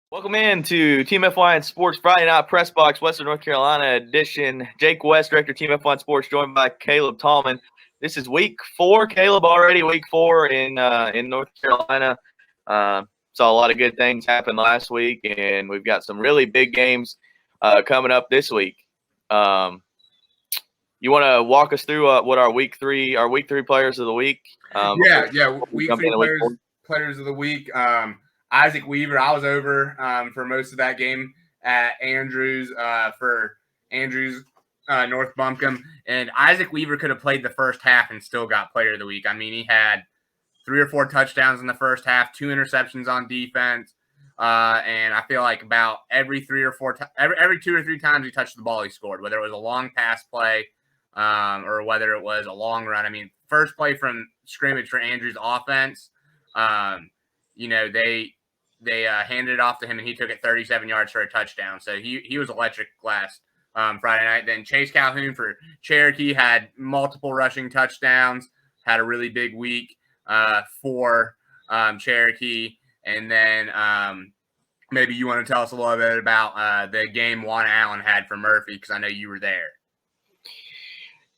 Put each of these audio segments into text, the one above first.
Welcome in to Team F1 Sports Friday Night Pressbox Western North Carolina edition. Jake West, Director Team F1 Sports, joined by Caleb Tallman. This is week 4, Caleb, already week 4 in North Carolina. Saw a lot of good things happen last week, and we've got some really big games coming up this week. You want to walk us through what our week three players of the week? Week 3 players of the week. Isaac Weaver, I was over for most of that game at Andrews for Andrews North Buncombe, and Isaac Weaver could have played the first half and still got player of the week. I mean, he had 3 or 4 touchdowns in the first half, 2 interceptions on defense, and I feel like about every 2 or 3 times he touched the ball, he scored, whether it was a long pass play or whether it was a long run. I mean, first play from scrimmage for Andrews offense, they handed it off to him, and he took it 37 yards for a touchdown. So he was electric last Friday night. Then Chase Calhoun for Cherokee had multiple rushing touchdowns, had a really big week for Cherokee. And then maybe you want to tell us a little bit about the game Juwan Allen had for Murphy, because I know you were there.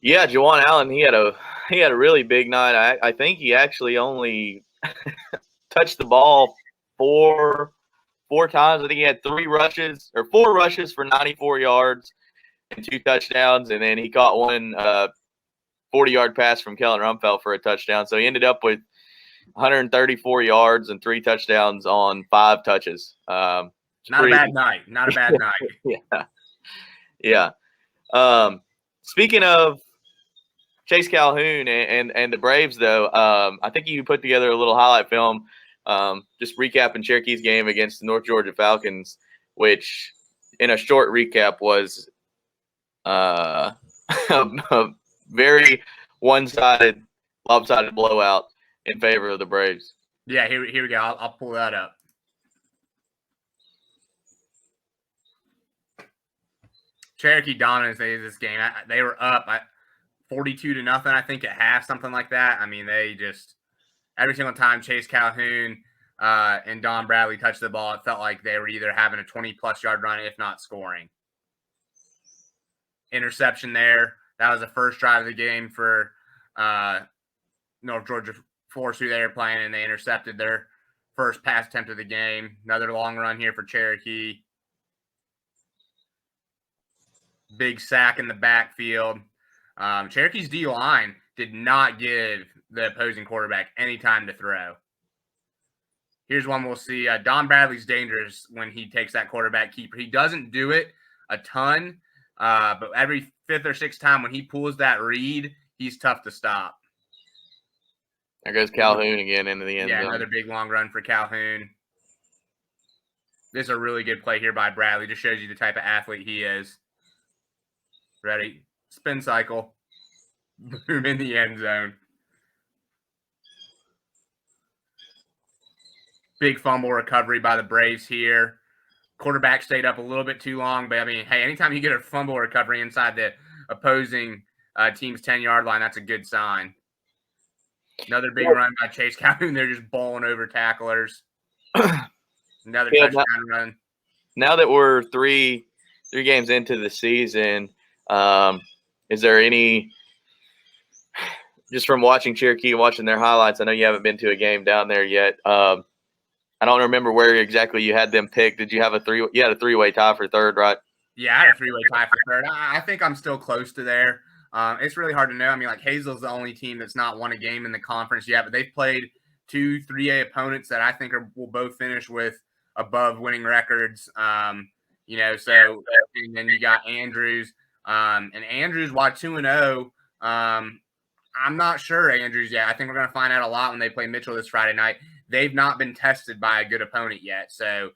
Yeah, Juwan Allen, he had a really big night. I think he actually only touched the ball four times. I think he had 4 rushes for 94 yards and 2 touchdowns, and then he caught one 40-yard pass from Kellen Rumfel for a touchdown. So he ended up with 134 yards and 3 touchdowns on 5 touches. Not a bad night. Yeah. Speaking of Chase Calhoun and the Braves, though, I think you put together a little highlight film just recapping Cherokee's game against the North Georgia Falcons, which in a short recap was a very lopsided blowout in favor of the Braves. Yeah, here we go. I'll pull that up. Cherokee dominated this game. They were up 42-0, I think, at half, something like that. I mean, they just every single time Chase Calhoun and Don Bradley touched the ball, it felt like they were either having a 20-plus yard run, if not scoring. Interception there. That was the first drive of the game for North Georgia Force, who they were playing, and they intercepted their first pass attempt of the game. Another long run here for Cherokee. Big sack in the backfield. Cherokee's D-line did not give the opposing quarterback any time to throw. Here's one we'll see. Don Bradley's dangerous when he takes that quarterback keeper. He doesn't do it a ton, but every 5th or 6th time when he pulls that read, he's tough to stop. There goes Calhoun again into the end zone. Yeah, another big long run for Calhoun. This is a really good play here by Bradley. Just shows you the type of athlete he is. Ready? Spin cycle. Boom, in the end zone. Big fumble recovery by the Braves here. Quarterback stayed up a little bit too long, but I mean, hey, anytime you get a fumble recovery inside the opposing team's 10-yard line, that's a good sign. Another big run by Chase Calhoun. They're just bowling over tacklers. Another touchdown run. Now that we're three games into the season, is there any, just from watching Cherokee, watching their highlights, I know you haven't been to a game down there yet. I don't remember where exactly you had them picked. Did you have you had a 3-way tie for third, right? Yeah, I had a 3-way tie for third. I think I'm still close to there. It's really hard to know. I mean, like, Hayesville's the only team that's not won a game in the conference yet, but they've played 2 3A opponents that I think will both finish with above winning records. And then you got Andrews. And Andrews, while 2-0, I'm not sure Andrews yet. I think we're going to find out a lot when they play Mitchell this Friday night. They've not been tested by a good opponent yet, so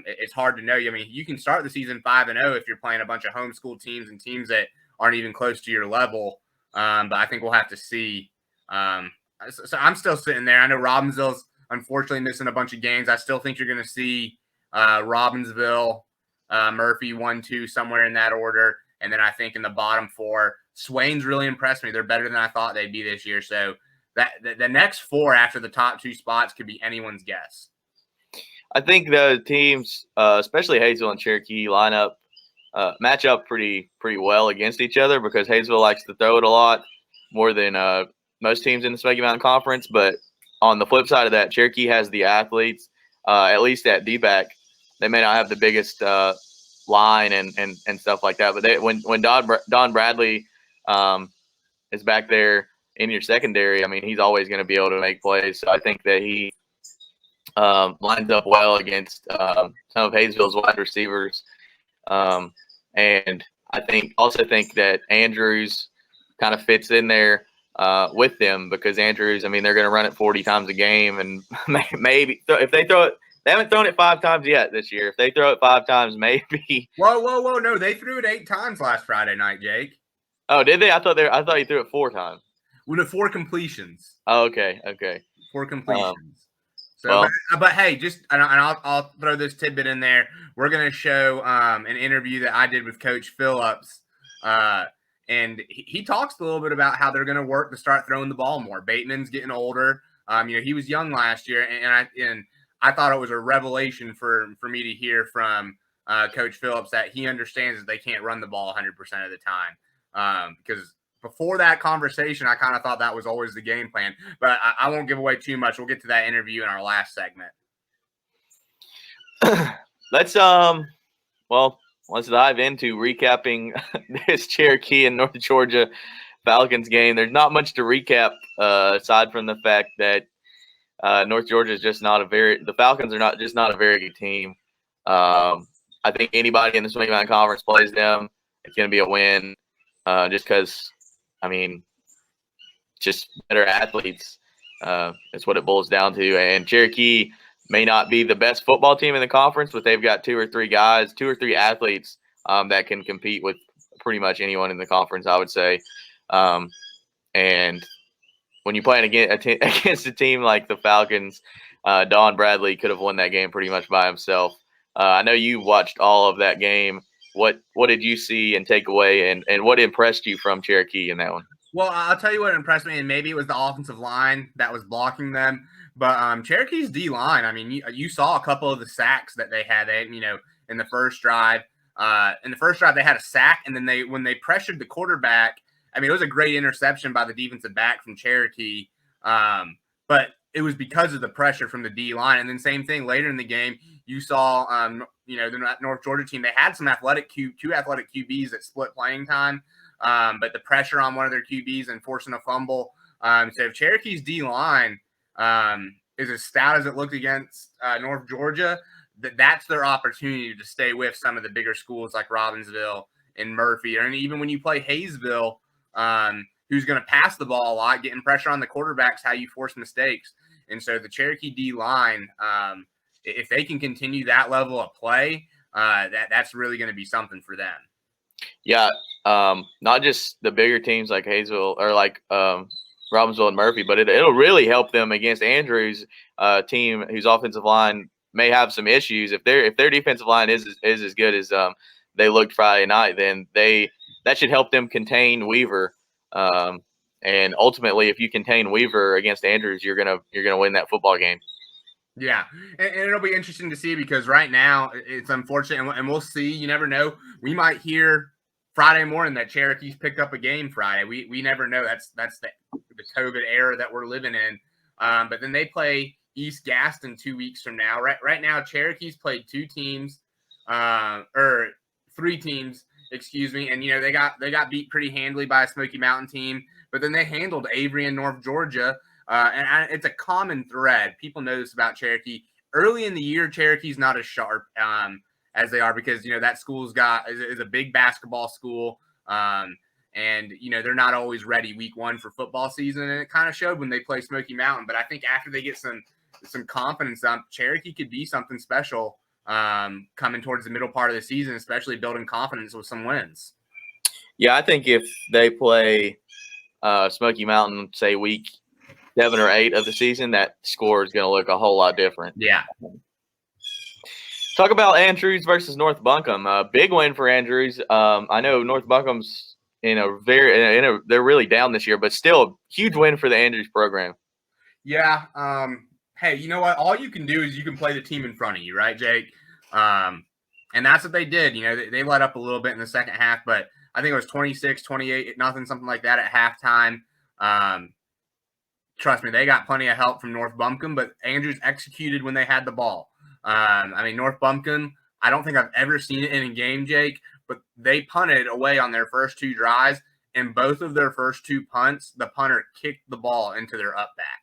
it's hard to know. I mean, you can start the season 5-0 if you're playing a bunch of homeschool teams and teams that aren't even close to your level, but I think we'll have to see. So I'm still sitting there. I know Robbinsville's unfortunately missing a bunch of games. I still think you're going to see Robbinsville, Murphy, 1-2, somewhere in that order. And then I think in the bottom 4, Swain's really impressed me. They're better than I thought they'd be this year. So that the next 4 after the top 2 spots could be anyone's guess. I think the teams, especially Hayesville and Cherokee, match up pretty well against each other because Hayesville likes to throw it a lot more than most teams in the Smoky Mountain Conference. But on the flip side of that, Cherokee has the athletes, at least at D-back. They may not have the biggest line and stuff like that, but when Don Bradley is back there in your secondary, I mean, he's always going to be able to make plays. So I think that he lines up well against some of Hayesville's wide receivers. And I also think that Andrews kind of fits in there with them because Andrews, I mean, they're going to run it 40 times a game, and maybe if they throw it, they haven't thrown it 5 times yet this year. If they throw it 5 times, maybe. Whoa! No, they threw it 8 times last Friday night, Jake. Oh, did they? I thought you threw it 4 times. With 4 completions. Oh, okay. 4 completions. But hey, I'll throw this tidbit in there. We're going to show an interview that I did with Coach Phillips, and he talks a little bit about how they're going to work to start throwing the ball more. Bateman's getting older. He was young last year, and I thought it was a revelation for me to hear from Coach Phillips that he understands that they can't run the ball 100% of the time because before that conversation, I kind of thought that was always the game plan, but I won't give away too much. We'll get to that interview in our last segment. Let's dive into recapping this Cherokee and North Georgia Falcons game. There's not much to recap aside from the fact that North Georgia is the Falcons are not a very good team. I think anybody in the Smoky Mountain Conference plays them, it's going to be a win just because, I mean, just better athletes. It's what it boils down to. And Cherokee may not be the best football team in the conference, but they've got 2 or 3 athletes that can compete with pretty much anyone in the conference, I would say. And when you're playing against a team like the Falcons, Don Bradley could have won that game pretty much by himself. I know you watched all of that game. What did you see and take away, and what impressed you from Cherokee in that one? Well, I'll tell you what impressed me, and maybe it was the offensive line that was blocking them. But Cherokee's D-line, I mean, you saw a couple of the sacks that they had. In the first drive. In the first drive, they had a sack, and then when they pressured the quarterback, I mean, it was a great interception by the defensive back from Cherokee. But it was because of the pressure from the D-line. And then same thing later in the game, you saw, the North Georgia team, they had some two athletic QBs that split playing time. But the pressure on one of their QBs and forcing a fumble. So if Cherokee's D-line is as stout as it looked against North Georgia, that's their opportunity to stay with some of the bigger schools like Robbinsville and Murphy. And even when you play Hayesville, who's going to pass the ball a lot, getting pressure on the quarterbacks, how you force mistakes. And so the Cherokee D-line, if they can continue that level of play, that's really going to be something for them. Yeah, not just the bigger teams like Hayesville or like Robbinsville and Murphy, but it'll really help them against Andrews' team, whose offensive line may have some issues. If their defensive line is as good as they looked Friday night, then that should help them contain Weaver. And ultimately, if you contain Weaver against Andrews, you're gonna win that football game. Yeah, and it'll be interesting to see because right now it's unfortunate, and we'll see. You never know. We might hear Friday morning that Cherokee's picked up a game Friday. We never know. That's the COVID era that we're living in. But then they play East Gaston 2 weeks from now. Right now, Cherokee's played 3 teams, excuse me. And they got beat pretty handily by a Smoky Mountain team. But then they handled Avery and North Georgia. It's a common thread. People know this about Cherokee. Early in the year, Cherokee's not as sharp as they are because that school's is a big basketball school, and they're not always ready week 1 for football season, and it kind of showed when they play Smoky Mountain. But I think after they get some confidence up, Cherokee could be something special coming towards the middle part of the season, especially building confidence with some wins. Yeah, I think if they play Smoky Mountain, say week 7 or 8 of the season, that score is going to look a whole lot different. Yeah. Talk about Andrews versus North Buncombe. Big win for Andrews. I know North Buncombe's they're really down this year, but still a huge win for the Andrews program. Yeah. hey, you know what? All you can do is you can play the team in front of you, right, Jake? And that's what they did. You know, they let up a little bit in the second half, but I think it was 26, 28, nothing, something like that at halftime. Trust me, they got plenty of help from North Buncombe, but Andrews executed when they had the ball. I mean, North Buncombe, I don't think I've ever seen it in a game, Jake, but they punted away on their first 2 drives, and both of their first 2 punts, the punter kicked the ball into their up back.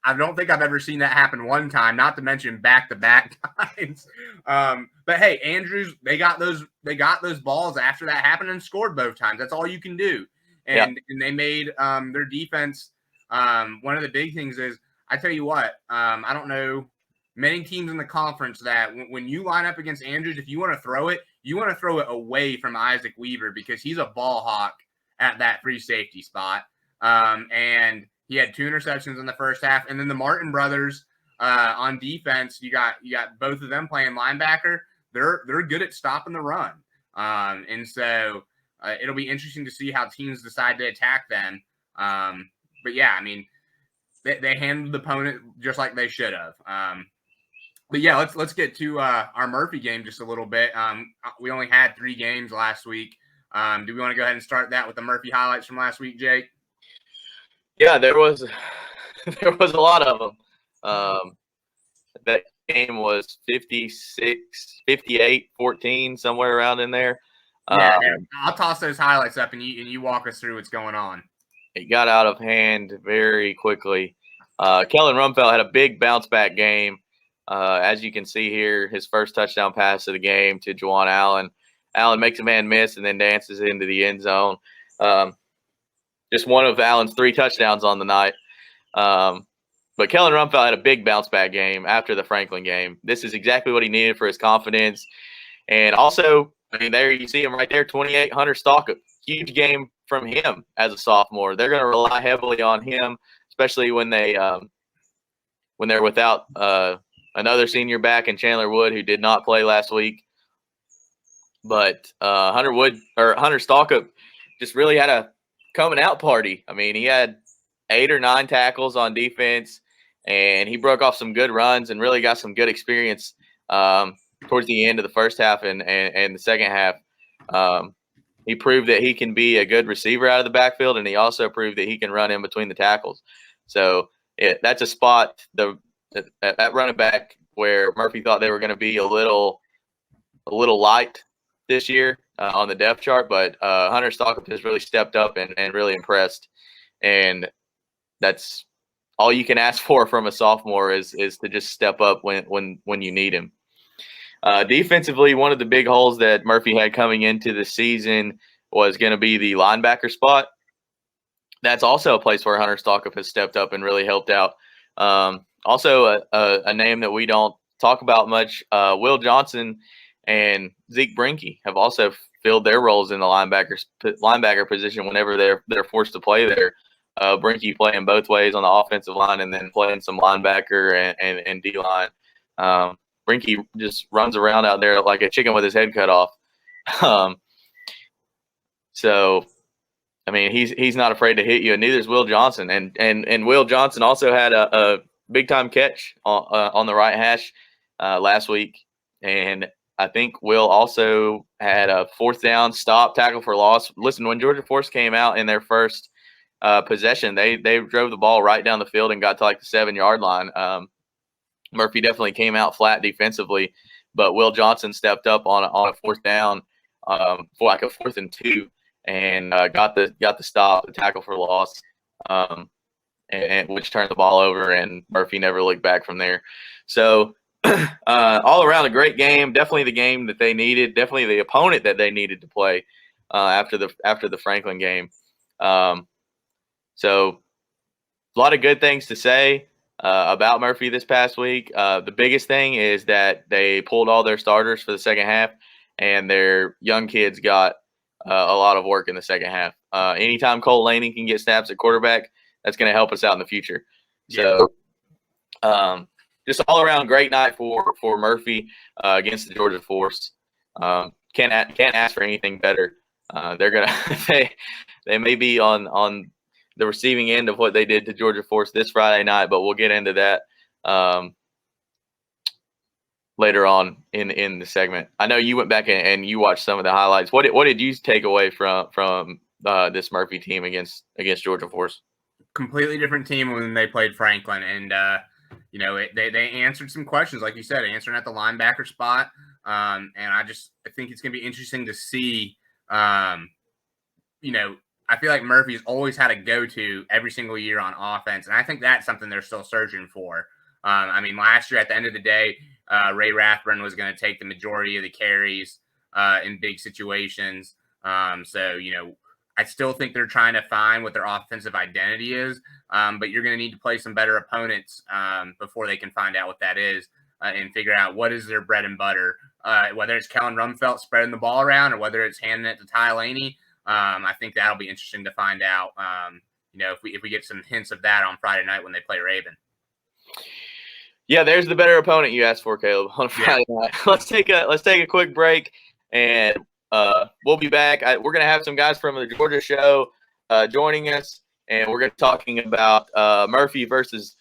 I don't think I've ever seen that happen one time, not to mention back-to-back times. But hey, Andrews, they got those balls after that happened and scored both times. That's all you can do. And they made their defense. One of the big things is, I tell you what, I don't know many teams in the conference that when you line up against Andrews, if you want to throw it, you want to throw it away from Isaac Weaver because he's a ball hawk at that free safety spot. And he had 2 interceptions in the first half. And then the Martin brothers on defense, you got both of them playing linebacker. They're good at stopping the run. And so it'll be interesting to see how teams decide to attack them. But yeah, I mean, they handled the opponent just like they should have. But yeah, let's get to our Murphy game just a little bit. We only had 3 games last week. Do we want to go ahead and start that with the Murphy highlights from last week, Jake? Yeah, there was a lot of them. That game was 56, 58, 14, somewhere around in there. Yeah, I'll toss those highlights up and you walk us through what's going on. It got out of hand very quickly. Kellen Rumfel had a big bounce back game. As you can see here, his first touchdown pass of the game to Juwan Allen. Allen makes a man miss and then dances into the end zone. Just one of Allen's 3 touchdowns on the night. But Kellen Rumfel had a big bounce back game after the Franklin game. This is exactly what he needed for his confidence. And also, I mean, there you see him right there, 28, Hunter Stalkup. Huge game from him as a sophomore. They're going to rely heavily on him, especially when they're without another senior back in Chandler Wood, who did not play last week. But Hunter Stalkup just really had a coming out party. I mean, he had 8 or 9 tackles on defense, and he broke off some good runs and really got some good experience towards the end of the first half and the second half. He proved that he can be a good receiver out of the backfield, and he also proved that he can run in between the tackles. So that's a spot at running back where Murphy thought they were going to be a little light this year on the depth chart, but Hunter Stalkup has really stepped up and really impressed. And that's all you can ask for from a sophomore is to just step up when you need him. Defensively, one of the big holes that Murphy had coming into the season was going to be the linebacker spot. That's also a place where Hunter Stalkup has stepped up and really helped out. Also, a name that we don't talk about much, Will Johnson and Zeke Brinke have also filled their roles in the linebacker position whenever they're forced to play there. Brinke playing both ways on the offensive line and then playing some linebacker and D-line. Brinke just runs around out there like a chicken with his head cut off. So, I mean, he's not afraid to hit you, and neither is Will Johnson. And Will Johnson also had a big-time catch on the right hash last week. And I think Will also had a 4th down stop, tackle for loss. Listen, when Georgia Force came out in their first possession, they drove the ball right down the field and got to like the 7-yard line. Murphy definitely came out flat defensively, but Will Johnson stepped up on a 4th down for like a 4th and 2 and got the stop, the tackle for loss, and which turned the ball over, and Murphy never looked back from there. So all around a great game, definitely the game that they needed, definitely the opponent that they needed to play after the Franklin game. So a lot of good things to say about Murphy this past week. The biggest thing is that they pulled all their starters for the second half, and their young kids got a lot of work in the second half. Anytime Cole Laney can get snaps at quarterback, that's going to help us out in the future. So just all around great night for Murphy against the Georgia Force. Can't ask for anything better. They're gonna they may be on the receiving end of what they did to Georgia Force this Friday night, but we'll get into that later on in the segment. I know you went back and you watched some of the highlights. What did you take away from this Murphy team against Georgia Force? Completely different team when they played Franklin, and they answered some questions, like you said, answering at the linebacker spot. And I think it's going to be interesting to see. I feel like Murphy's always had a go-to every single year on offense, and I think that's something they're still searching for. Last year at the end of the day, Ray Rathburn was going to take the majority of the carries in big situations. I still think they're trying to find what their offensive identity is, but you're going to need to play some better opponents before they can find out what that is and figure out what is their bread and butter, whether it's Kellen Rumfel spreading the ball around or whether it's handing it to Ty Laney. I think that'll be interesting to find out, if we get some hints of that on Friday night when they play Raven. Yeah, there's the better opponent you asked for, Caleb, on Friday night. Let's take a quick break, and we'll be back. We're going to have some guys from the Georgia show joining us, and we're going to be talking about Murphy versus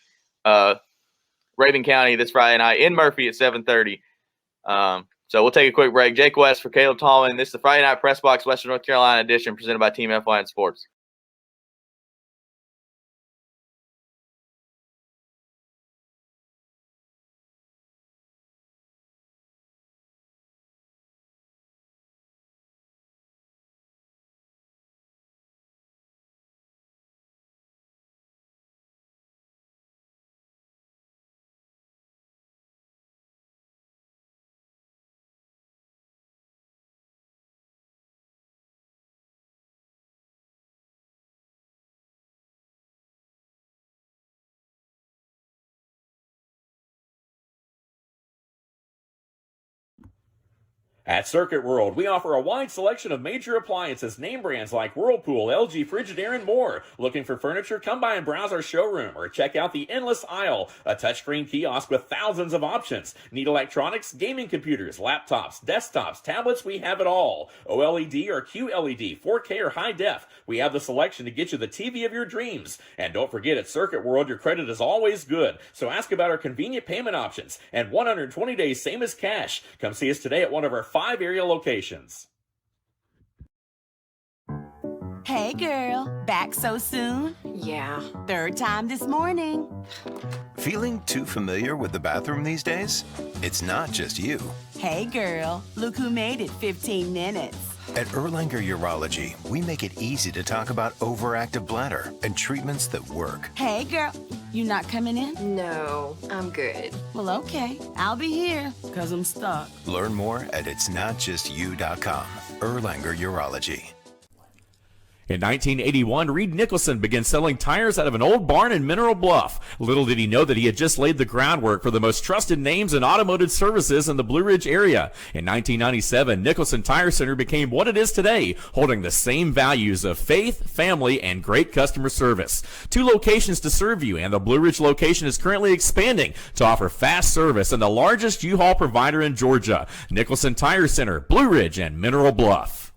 Raven County this Friday night in Murphy at 7:30. So we'll take a quick break. Jake West for Caleb Tallman. This is the Friday Night Pressbox Western North Carolina edition presented by Team FYN Sports. At Circuit World, we offer a wide selection of major appliances, name brands like Whirlpool, LG, Frigidaire, and more. Looking for furniture? Come by and browse our showroom or check out the Endless Aisle, a touchscreen kiosk with thousands of options. Need electronics, gaming computers, laptops, desktops, tablets? We have it all. OLED or QLED, 4K or high def. We have the selection to get you the TV of your dreams. And don't forget, at Circuit World, your credit is always good. So ask about our convenient payment options and 120 days, same as cash. Come see us today at one of our 5 area locations. Hey girl, back so soon? Yeah. Third time this morning. Feeling too familiar with the bathroom these days? It's not just you. Hey girl, look who made it 15 minutes. At Erlanger Urology, we make it easy to talk about overactive bladder and treatments that work. Hey girl, you not coming in? No, I'm good. Well, okay, I'll be here, cause I'm stuck. Learn more at itsnotjustyou.com. Erlanger Urology. In 1981, Reed Nicholson began selling tires out of an old barn in Mineral Bluff. Little did he know that he had just laid the groundwork for the most trusted names in automotive services in the Blue Ridge area. In 1997, Nicholson Tire Center became what it is today, holding the same values of faith, family, and great customer service. 2 locations to serve you, and the Blue Ridge location is currently expanding to offer fast service and the largest U-Haul provider in Georgia. Nicholson Tire Center, Blue Ridge, and Mineral Bluff.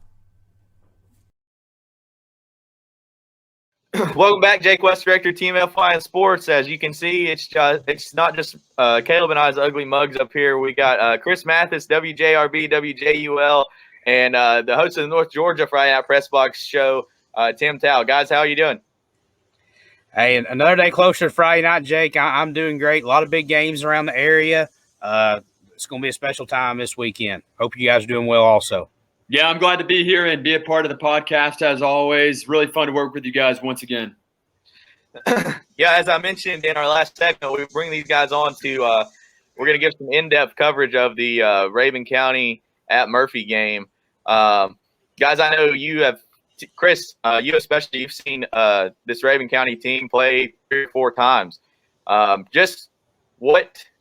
Welcome back, Jake West, Director, Team FYN Sports. As you can see, it's not just Caleb and I's ugly mugs up here. We got Chris Mathis, WJRB, WJUL, and the host of the North Georgia Friday Night Pressbox show, Tim Tao. Guys, how are you doing? Hey, another day closer to Friday night, Jake. I'm doing great. A lot of big games around the area. It's going to be a special time this weekend. Hope you guys are doing well also. Yeah, I'm glad to be here and be a part of the podcast as always. Really fun to work with you guys once again. Yeah, as I mentioned in our last segment, we bring these guys on to we're going to give some in-depth coverage of the Raven County at Murphy game. Guys, I know you have – Chris, you especially, you've seen this Raven County team play 3 or 4 times. Just what –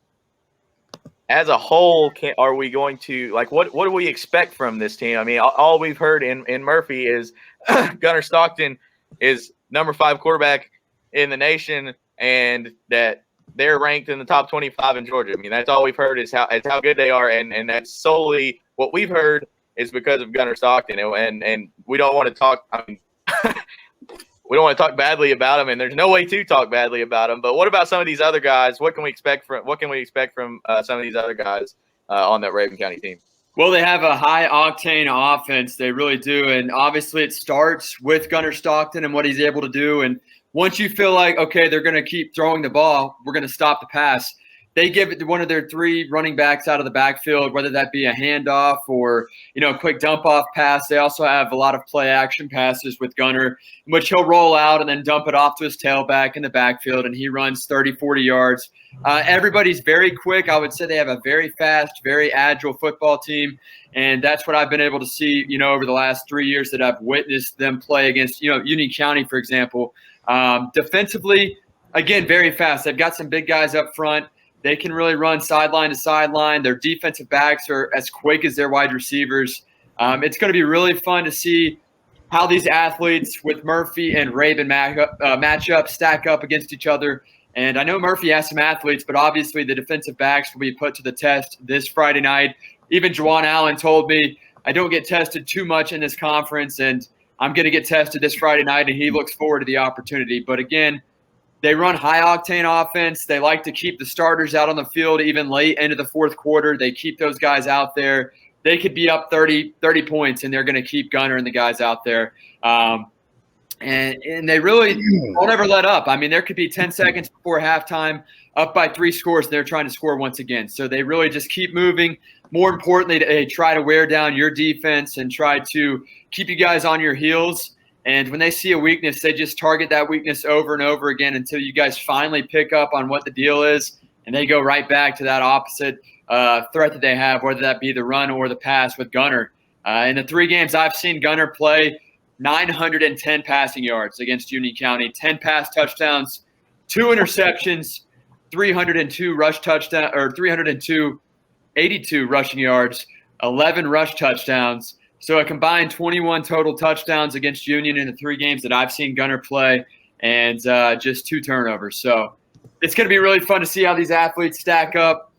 as a whole, are we going to like what do we expect from this team? I mean, all we've heard in Murphy is Gunnar Stockton is number 5 quarterback in the nation, and that they're ranked in the top 25 in Georgia. I mean, that's all we've heard is how good they are, and that's solely what we've heard is because of Gunnar Stockton, and we don't want to talk. I mean, we don't want to talk badly about him, and there's no way to talk badly about him. But what about some of these other guys? What can we expect from some of these other guys on that Raven County team? Well, they have a high octane offense. They really do. And obviously it starts with Gunnar Stockton and what he's able to do. And once you feel like, okay, they're going to keep throwing the ball, we're going to stop the pass, they give it to one of their 3 running backs out of the backfield, whether that be a handoff or, a quick dump off pass. They also have a lot of play action passes with Gunnar, in which he'll roll out and then dump it off to his tailback in the backfield, and he runs 30, 40 yards. Everybody's very quick. I would say they have a very fast, very agile football team, and that's what I've been able to see, over the last 3 years that I've witnessed them play against, Union County, for example. Defensively, again, very fast. They've got some big guys up front. They can really run sideline to sideline. Their defensive backs are as quick as their wide receivers. It's going to be really fun to see how these athletes with Murphy and Raven match up, stack up against each other. And I know Murphy has some athletes, but obviously the defensive backs will be put to the test this Friday night. Even Juwan Allen told me, I don't get tested too much in this conference, and I'm going to get tested this Friday night, and he looks forward to the opportunity. But again, they run high-octane offense. They like to keep the starters out on the field even late into the fourth quarter. They keep those guys out there. They could be up 30 points, and they're going to keep Gunnar and the guys out there. And they really won't ever let up. I mean, there could be 10 seconds before halftime, up by 3 scores, and they're trying to score once again. So they really just keep moving. More importantly, they try to wear down your defense and try to keep you guys on your heels. And when they see a weakness, they just target that weakness over and over again until you guys finally pick up on what the deal is, and they go right back to that opposite threat that they have, whether that be the run or the pass with Gunnar. In the 3 games I've seen Gunnar play, 910 passing yards against Union County, 10 pass touchdowns, 2 interceptions, 302 rush touchdown or 82 rushing yards, 11 rush touchdowns. So a combined 21 total touchdowns against Union in the 3 games that I've seen Gunnar play, and just 2 turnovers. So it's going to be really fun to see how these athletes stack up.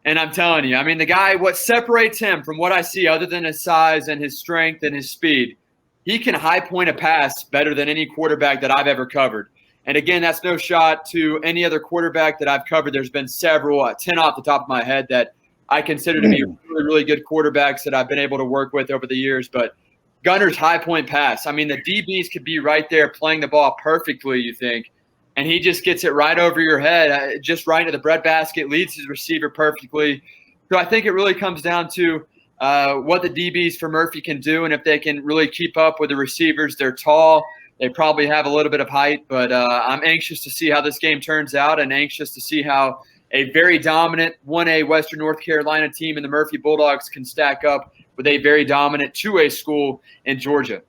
And I'm telling you, I mean, the guy, what separates him from what I see other than his size and his strength and his speed, he can high point a pass better than any quarterback that I've ever covered. And again, that's no shot to any other quarterback that I've covered. There's been several, 10 off the top of my head, that I consider to be really, really good quarterbacks that I've been able to work with over the years. But Gunnar's high point pass, I mean, the DBs could be right there playing the ball perfectly, you think, and he just gets it right over your head, just right into the breadbasket, leads his receiver perfectly. So I think it really comes down to what the DBs for Murphy can do, and if they can really keep up with the receivers. They're tall. They probably have a little bit of height, but I'm anxious to see how this game turns out, and anxious to see how a very dominant 1A Western North Carolina team in the Murphy Bulldogs can stack up with a very dominant 2A school in Georgia.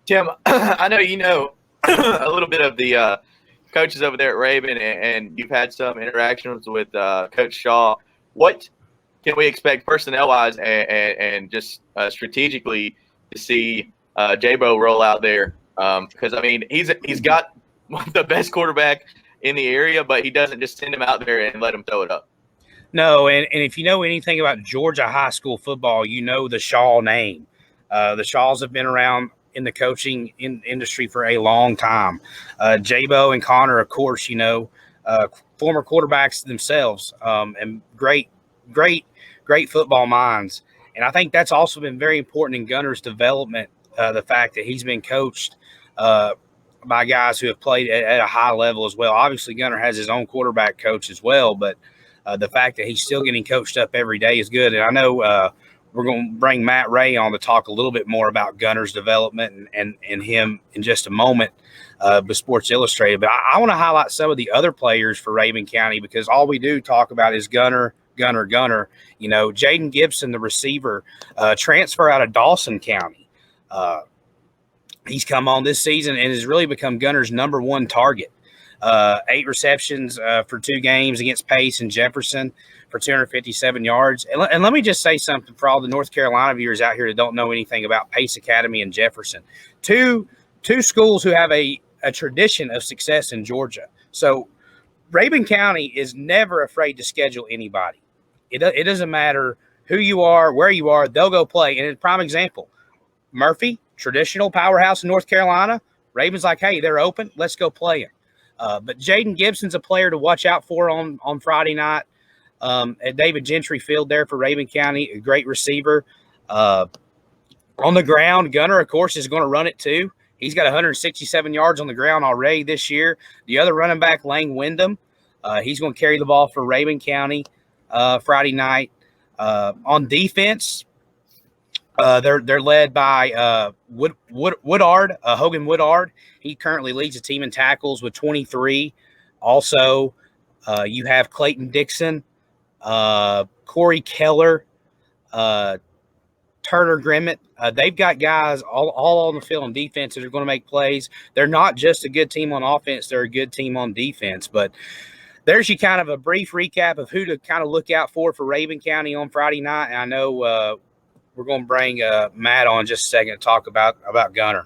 Tim, I know you know a little bit of the coaches over there at Raven, and you've had some interactions with Coach Shaw. What can we expect personnel-wise and just strategically to see J-Bo roll out there? Because, I mean, he's got the best quarterback in the area, but he doesn't just send him out there and let him throw it up. No, and if you know anything about Georgia high school football, you know the Shaw name. The Shaws have been around in the coaching industry for a long time. J-Bo and Connor, of course, former quarterbacks themselves, and great football minds. And I think that's also been very important in Gunnar's development, the fact that he's been coached by guys who have played at a high level as well. Obviously, Gunnar has his own quarterback coach as well, but the fact that he's still getting coached up every day is good. And I know we're going to bring Matt Ray on to talk a little bit more about Gunnar's development and him in just a moment with Sports Illustrated. But I want to highlight some of the other players for Raven County, because all we do talk about is Gunnar. Jaden Gibson, the receiver, transfer out of Dawson County. He's come on this season and has really become Gunnar's number 1 target. 8 receptions for 2 games against Pace and Jefferson for 257 yards. And let me just say something for all the North Carolina viewers out here that don't know anything about Pace Academy and Jefferson. Two schools who have a tradition of success in Georgia. So Raven County is never afraid to schedule anybody. It doesn't matter who you are, where you are, they'll go play. And a prime example, Murphy, traditional powerhouse in North Carolina. Ravens like, hey, they're open. Let's go play them. But Jaden Gibson's a player to watch out for on Friday night at David Gentry Field there for Raven County, a great receiver. On the ground, Gunner, of course, is going to run it too. He's got 167 yards on the ground already this year. The other running back, Lane Wyndham, he's going to carry the ball for Raven County Friday night. On defense, they're led by Woodard, Hogan Woodard. He currently leads the team in tackles with 23. Also, you have Clayton Dixon, Corey Keller, Turner Grimmett. They've got guys all on the field on defense that are going to make plays. They're not just a good team on offense, they're a good team on defense. But there's you kind of a brief recap of who to kind of look out for Raven County on Friday night. And I know we're going to bring Matt on just a second to talk about Gunner.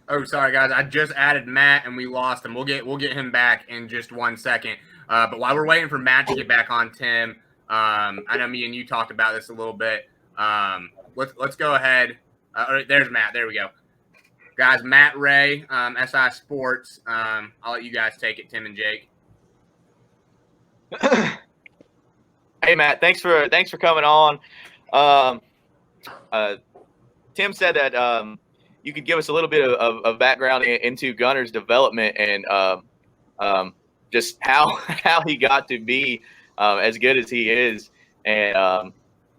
Oh, sorry guys, I just added Matt and we lost him. We'll get him back in just 1 second. But while we're waiting for Matt to get back on, Tim, I know me and you talked about this a little bit. Let's go ahead. There's Matt. There we go, guys. Matt Ray, SI Sports. I'll let you guys take it, Tim and Jake. Hey Matt, thanks for coming on. Tim said that you could give us a little bit of background into Gunner's development and just how he got to be as good as he is, and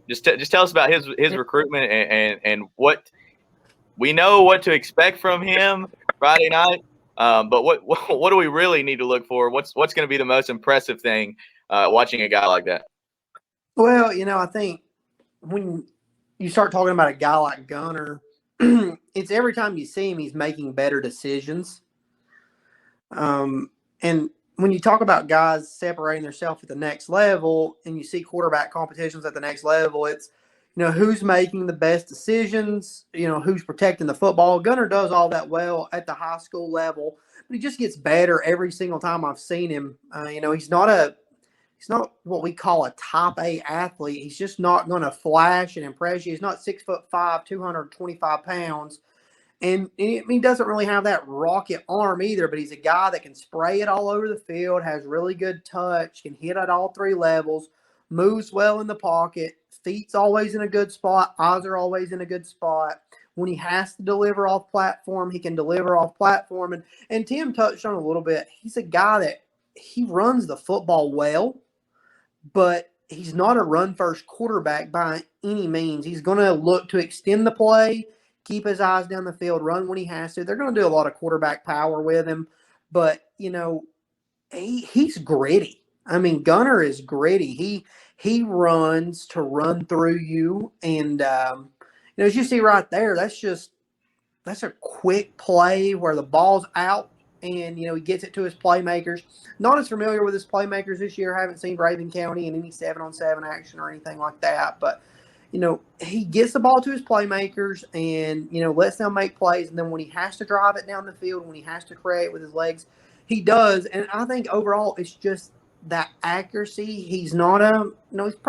just tell us about his recruitment and what we know what to expect from him Friday night. But what do we really need to look for? What's going to be the most impressive thing watching a guy like that? Well, I think when you start talking about a guy like Gunner, it's every time you see him, he's making better decisions. And when you talk about guys separating themselves at the next level and you see quarterback competitions at the next level, it's, who's making the best decisions, who's protecting the football. Gunner does all that well at the high school level, but he just gets better every single time I've seen him. He's not what we call a top A athlete. He's just not going to flash and impress you. He's not 6'5", 225 pounds. And he doesn't really have that rocket arm either, but he's a guy that can spray it all over the field, has really good touch, can hit at all three levels, moves well in the pocket, feet's always in a good spot, eyes are always in a good spot. When he has to deliver off platform, he can deliver off platform. And Tim touched on a little bit. He's a guy that he runs the football well, but he's not a run-first quarterback by any means. He's going to look to extend the play, keep his eyes down the field, run when he has to. They're going to do a lot of quarterback power with him, but, he's gritty. I mean, Gunner is gritty. He runs to run through you, and, as you see right there, that's a quick play where the ball's out, and, he gets it to his playmakers. Not as familiar with his playmakers this year. Haven't seen Raven County in any 7-on-7 action or anything like that. But, he gets the ball to his playmakers and, lets them make plays. And then when he has to drive it down the field, when he has to create with his legs, he does. And I think overall it's just that accuracy. He's probably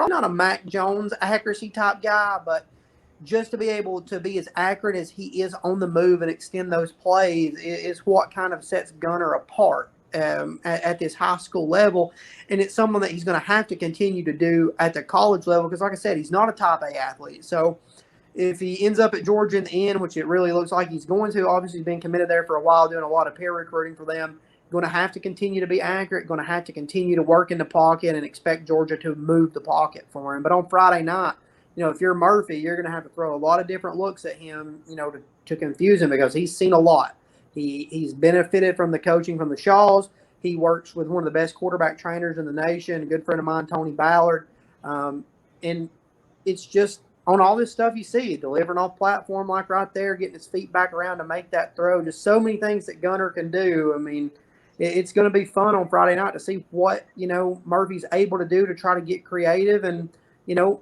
not a Mac Jones accuracy type guy, but just to be able to be as accurate as he is on the move and extend those plays is what kind of sets Gunner apart at this high school level. And it's something that he's going to have to continue to do at the college level because, like I said, he's not a top A athlete. So if he ends up at Georgia in the end, which it really looks like he's going to, obviously he's been committed there for a while, doing a lot of peer recruiting for them, going to have to continue to be accurate, going to have to continue to work in the pocket and expect Georgia to move the pocket for him. But on Friday night, if you're Murphy, you're going to have to throw a lot of different looks at him, to confuse him because he's seen a lot. He's benefited from the coaching from the Shaws. He works with one of the best quarterback trainers in the nation, a good friend of mine, Tony Ballard. And it's just on all this stuff you see, delivering off platform like right there, getting his feet back around to make that throw. Just so many things that Gunner can do. I mean, it's going to be fun on Friday night to see what, Murphy's able to do to try to get creative and,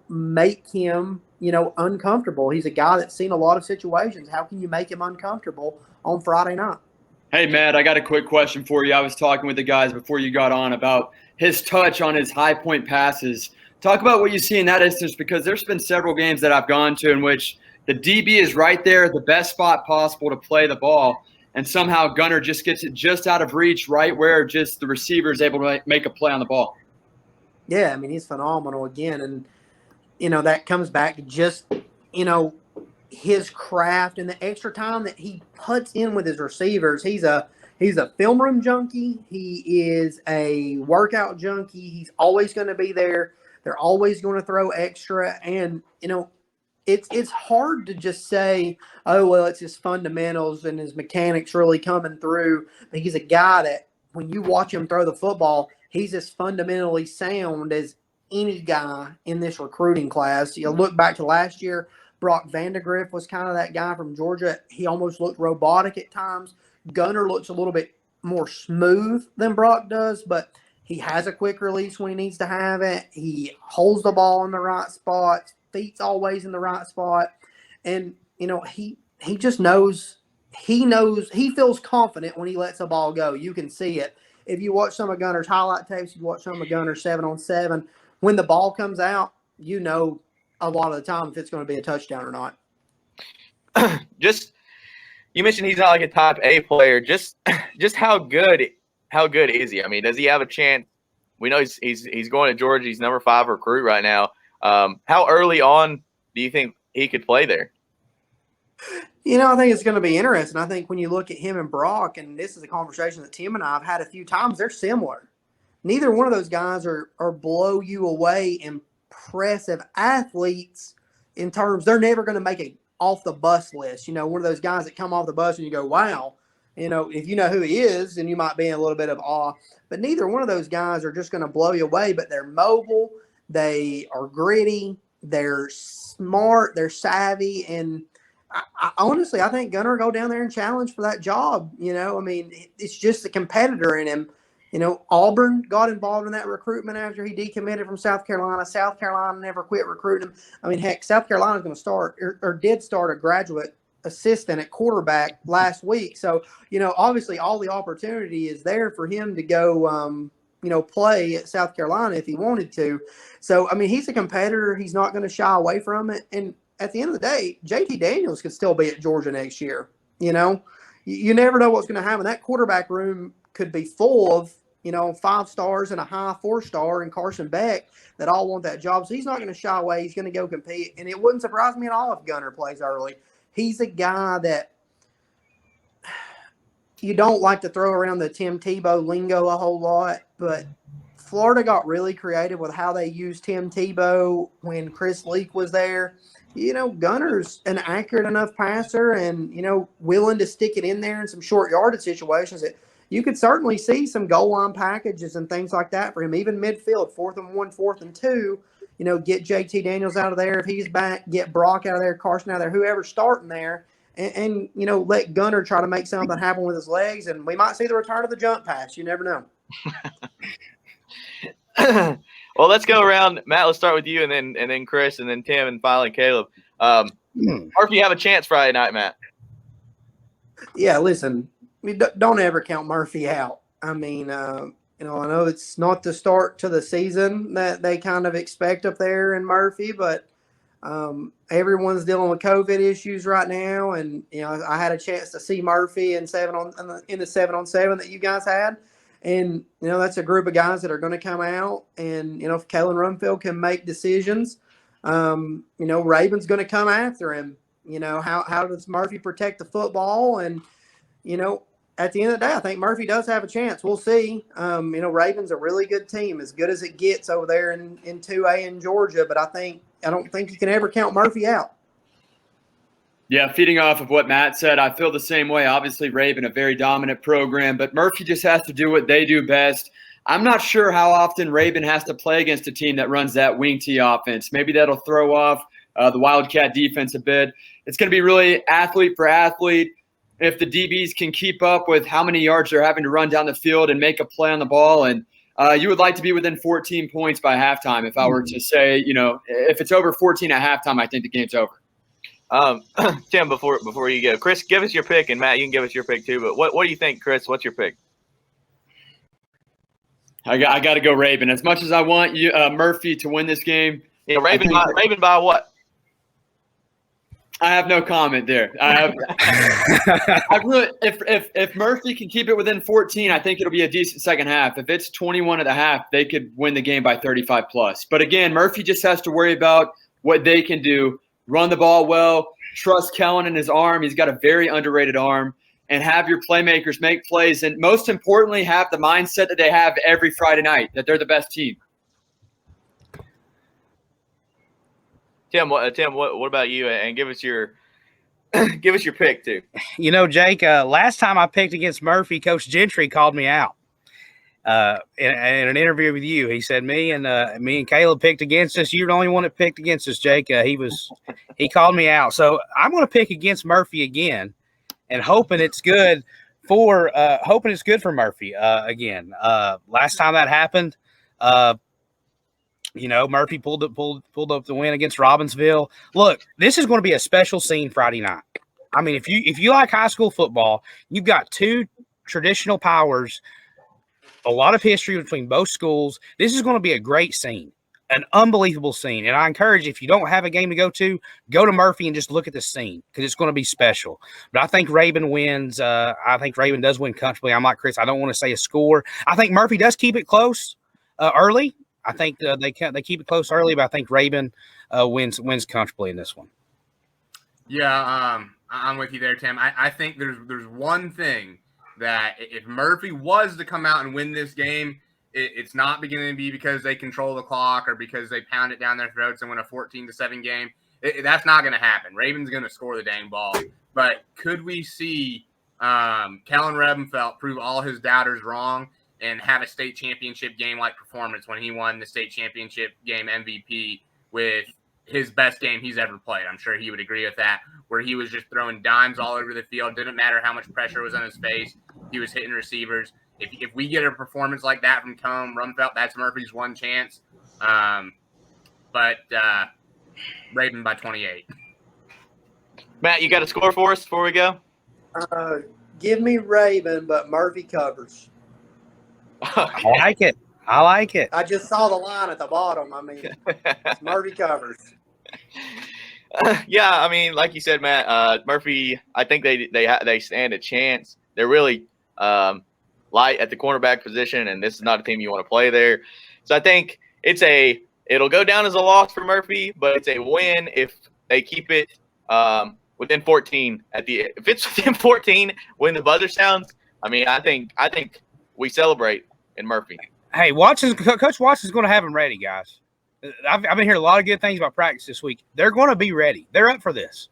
make him, uncomfortable. He's a guy that's seen a lot of situations. How can you make him uncomfortable on Friday night? Hey, Matt, I got a quick question for you. I was talking with the guys before you got on about his touch on his high point passes Talk about what you see in that instance, because there's been several games that I've gone to in which the DB is right there at the best spot possible to play the ball, and somehow Gunner just gets it just out of reach, right where just the receiver is able to make a play on the ball. Yeah, I mean, he's phenomenal again. And, that comes back to just, his craft and the extra time that he puts in with his receivers. He's a film room junkie. He is a workout junkie. He's always going to be there. They're always going to throw extra. And, it's hard to just say, oh, well, it's his fundamentals and his mechanics really coming through. But he's a guy that when you watch him throw the football, he's as fundamentally sound as any guy in this recruiting class. You look back to last year, Brock Vandegrift was kind of that guy from Georgia. He almost looked robotic at times. Gunner looks a little bit more smooth than Brock does, but he has a quick release when he needs to have it. He holds the ball in the right spot. Feet's always in the right spot. And, he just knows he feels confident when he lets the ball go. You can see it. If you watch some of Gunner's highlight tapes, you watch some of Gunner's 7-on-7, when the ball comes out, a lot of the time if it's going to be a touchdown or not. You mentioned he's not like a top A player. Just how good is he? I mean, does he have a chance? We know he's going to Georgia. He's number 5 recruit right now. How early on do you think he could play there? I think it's going to be interesting. I think when you look at him and Brock, and this is a conversation that Tim and I have had a few times, they're similar. Neither one of those guys are blow you away impressive athletes in terms they're never going to make it off the bus list. One of those guys that come off the bus and you go, wow. If you know who he is, then you might be in a little bit of awe. But neither one of those guys are just going to blow you away, but they're mobile. They are gritty. They're smart. They're savvy. And honestly, I think Gunner will go down there and challenge for that job. It's just the competitor in him. Auburn got involved in that recruitment after he decommitted from South Carolina. South Carolina never quit recruiting him. Heck, South Carolina's going to start or did start a graduate assistant at quarterback last week. So, obviously all the opportunity is there for him to go, play at South Carolina if he wanted to. So, he's a competitor. He's not going to shy away from it. And at the end of the day, JT Daniels could still be at Georgia next year. You never know what's going to happen. That quarterback room could be full of, 5 stars and a high 4-star and Carson Beck that all want that job. So he's not going to shy away. He's going to go compete. And it wouldn't surprise me at all if Gunner plays early. He's a guy that you don't like to throw around the Tim Tebow lingo a whole lot, but Florida got really creative with how they used Tim Tebow when Chris Leak was there. Gunner's an accurate enough passer and, willing to stick it in there in some short yardage situations that you could certainly see some goal line packages and things like that for him, even midfield, 4th and 1, 4th and 2, get JT Daniels out of there if he's back, get Brock out of there, Carson out of there, whoever's starting there, and let Gunner try to make something happen with his legs, and we might see the return of the jump pass. You never know. Well, let's go around. Matt, let's start with you, and then Chris, and then Tim, and finally Caleb. Murphy have a chance Friday night, Matt. Yeah, listen, don't ever count Murphy out. I know it's not the start to the season that they kind of expect up there in Murphy, but everyone's dealing with COVID issues right now. And, I had a chance to see Murphy in the 7-on-7 that you guys had. And, that's a group of guys that are going to come out. And, if Kellen Rumfel can make decisions, Raven's going to come after him. How does Murphy protect the football? And, at the end of the day, I think Murphy does have a chance. We'll see. Raven's a really good team, as good as it gets over there in 2A in Georgia. But I don't think you can ever count Murphy out. Yeah, feeding off of what Matt said, I feel the same way. Obviously, Raven, a very dominant program, but Murphy just has to do what they do best. I'm not sure how often Raven has to play against a team that runs that wing T offense. Maybe that'll throw off the Wildcat defense a bit. It's going to be really athlete for athlete. If the DBs can keep up with how many yards they're having to run down the field and make a play on the ball, and you would like to be within 14 points by halftime. If I were to say, if it's over 14 at halftime, I think the game's over. Tim, before you go, Chris, give us your pick, and Matt, you can give us your pick too. But what do you think, Chris? What's your pick? I got to go Raven. As much as I want you Murphy to win this game, Yeah, Raven by what? I have no comment there. If Murphy can keep it within 14, I think it'll be a decent second half. If it's 21 at the half, they could win the game by 35 plus. But again, Murphy just has to worry about what they can do, run the ball well, trust Kellen and his arm. He's got a very underrated arm, and have your playmakers make plays. And most importantly, have the mindset that they have every Friday night, that they're the best team. Tim, what about you? And give us your pick too. You know, Jake, last time I picked against Murphy, Coach Gentry called me out in an interview with you. He said me and Caleb picked against us. You're the only one that picked against us, Jake. He called me out. So I'm going to pick against Murphy again, and hoping it's good for Murphy again. Last time that happened, Murphy pulled up the win against Robbinsville. Look, this is going to be a special scene Friday night. I mean, if you like high school football, you've got two traditional powers, a lot of history between both schools. This is going to be a great scene, an unbelievable scene. And I encourage, if you don't have a game to go to Murphy and just look at the scene, because it's going to be special. But I think Raven wins. I think Raven does win comfortably. I'm like Chris. I don't want to say a score. I think Murphy does keep it close early. I think they keep it close early, but I think Raven wins comfortably in this one. Yeah, I'm with you there, Tim. I think there's one thing that if Murphy was to come out and win this game, it's not beginning to be because they control the clock or because they pound it down their throats and win a 14-7 game. That's not going to happen. Raven's going to score the dang ball. But could we see Kellen Rumfel prove all his doubters wrong and have a state championship game-like performance when he won the state championship game MVP with his best game he's ever played? I'm sure he would agree with that, where he was just throwing dimes all over the field. Didn't matter how much pressure was on his face. He was hitting receivers. If we get a performance like that from Kellen Rumfel, that's Murphy's one chance. But Raven by 28. Matt, you got a score for us before we go? Give me Raven, but Murphy covers. Okay. I like it. I just saw the line at the bottom. I mean, Murphy covers. Yeah, I mean, like you said, Matt, Murphy, I think they stand a chance. They're really light at the cornerback position, and this is not a team you want to play there. So I think it'll go down as a loss for Murphy, but it's a win if they keep it within 14 if it's within 14 when the buzzer sounds. I mean, I think we celebrate in Murphy. Hey, Coach Watson's going to have them ready, guys. I've been hearing a lot of good things about practice this week. They're going to be ready. They're up for this.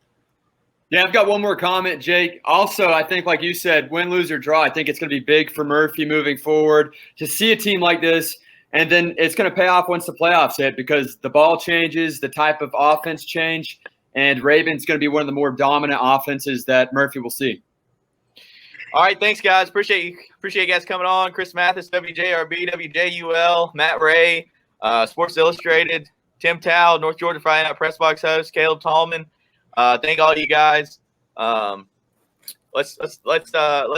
Yeah, I've got one more comment, Jake. Also, I think, like you said, win, lose, or draw, I think it's going to be big for Murphy moving forward to see a team like this. And then it's going to pay off once the playoffs hit, because the ball changes, the type of offense change, and Raven's going to be one of the more dominant offenses that Murphy will see. All right, thanks, guys. Appreciate you guys coming on. Chris Mathis, WJRB, WJUL, Matt Ray, Sports Illustrated, Tim Tao, North Georgia Friday Night Pressbox host, Caleb Tallman. Thank all you guys. Let's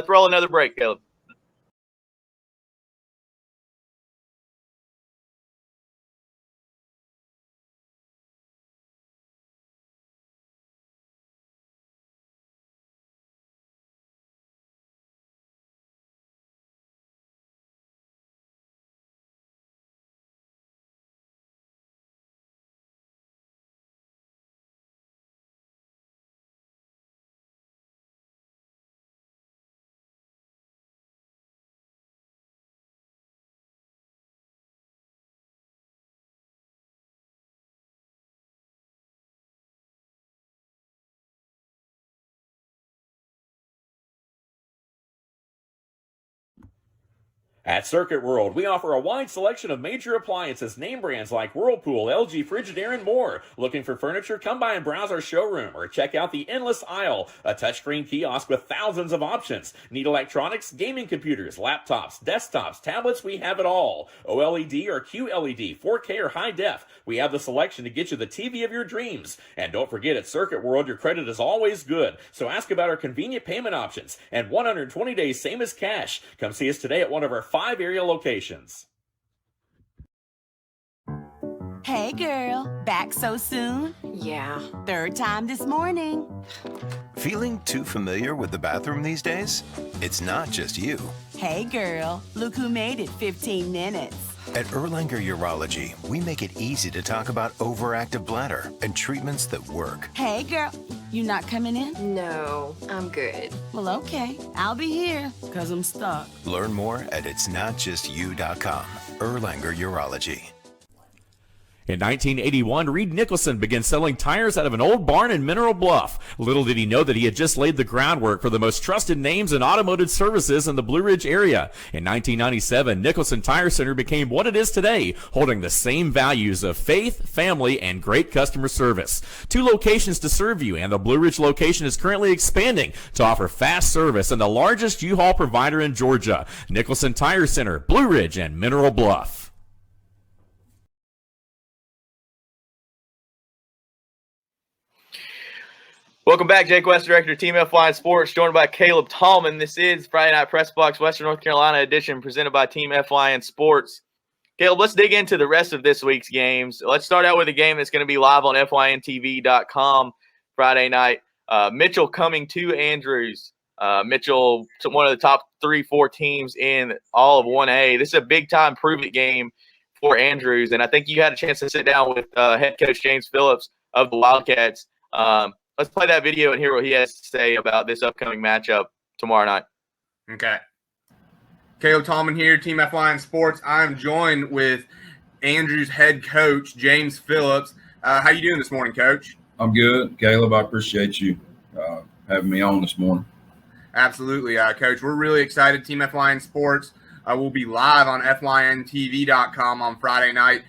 roll another break, Caleb. At Circuit World, we offer a wide selection of major appliances, name brands like Whirlpool, LG, Frigidaire, and more. Looking for furniture? Come by and browse our showroom or check out the endless aisle, a touchscreen kiosk with thousands of options. Need electronics, gaming computers, laptops, desktops, tablets? We have it all. OLED or QLED, 4K or high def. We have the selection to get you the TV of your dreams. And don't forget, at Circuit World, your credit is always good. So ask about our convenient payment options and 120 days, same as cash. Come see us today at one of our 5 area locations. Hey, girl. Back so soon? Yeah. Third time this morning. Feeling too familiar with the bathroom these days? It's not just you. Hey, girl. Look who made it 15 minutes. At Erlanger Urology, we make it easy to talk about overactive bladder and treatments that work. Hey, girl. You not coming in? No, I'm good. Well, okay. I'll be here, because I'm stuck. Learn more at itsnotjustyou.com. Erlanger Urology. In 1981, Reed Nicholson began selling tires out of an old barn in Mineral Bluff. Little did he know that he had just laid the groundwork for the most trusted names in automotive services in the Blue Ridge area. In 1997, Nicholson Tire Center became what it is today, holding the same values of faith, family, and great customer service. 2 locations to serve you, and the Blue Ridge location is currently expanding to offer fast service and the largest U-Haul provider in Georgia. Nicholson Tire Center, Blue Ridge, and Mineral Bluff. Welcome back, Jake West, Director of Team FY and Sports, joined by Caleb Tallman. This is Friday Night Pressbox Western North Carolina edition presented by Team FY and Sports. Caleb, let's dig into the rest of this week's games. Let's start out with a game that's going to be live on FYNTV.com Friday night. Mitchell coming to Andrews. Mitchell, one of the top 3-4 teams in all of 1A. This is a big-time prove-it game for Andrews, and I think you had a chance to sit down with head coach James Phillips of the Wildcats. Let's play that video and hear what he has to say about this upcoming matchup tomorrow night. Okay. Caleb Tallman here, Team FY and Sports. I'm joined with Andrews head coach, James Phillips. How you doing this morning, Coach? I'm good, Caleb. I appreciate you having me on this morning. Absolutely, Coach. We're really excited. Team FY and Sports will be live on FYNTV.com on Friday night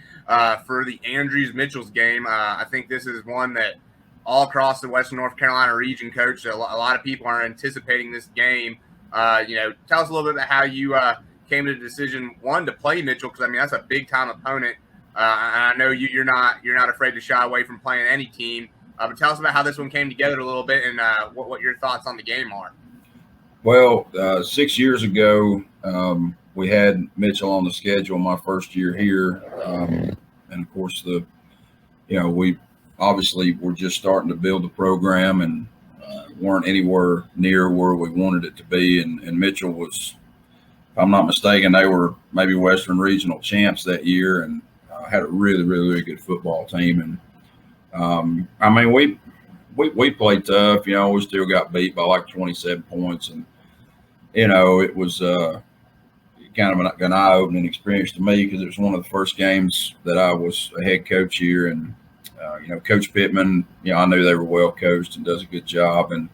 for the Andrews-Mitchells game. I think this is one that all across the Western North Carolina region, Coach, a lot of people are anticipating this game. Tell us a little bit about how you came to the decision, one, to play Mitchell, because, I mean, that's a big-time opponent. I know you're not afraid to shy away from playing any team. But tell us about how this one came together a little bit and what your thoughts on the game are. Well, 6 years ago, we had Mitchell on the schedule my first year here. And, of course, we obviously we're just starting to build the program and weren't anywhere near where we wanted it to be. And Mitchell was, if I'm not mistaken, they were maybe Western Regional champs that year and had a really, really, really good football team. And, we played tough. We still got beat by like 27 points. And, it was kind of an eye-opening experience to me because it was one of the first games that I was a head coach here. And, Coach Pittman, I knew they were well coached and does a good job. And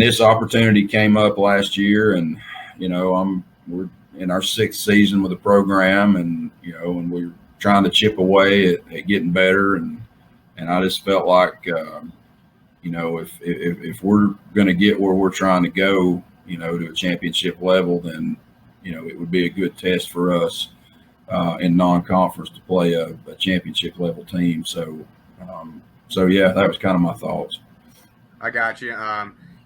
this opportunity came up last year, and we're in our 6th season with the program, and and we're trying to chip away at getting better. And I just felt like if we're going to get where we're trying to go, to a championship level, then it would be a good test for us. In non-conference to play a championship level team. So yeah, that was kind of my thoughts. I got you.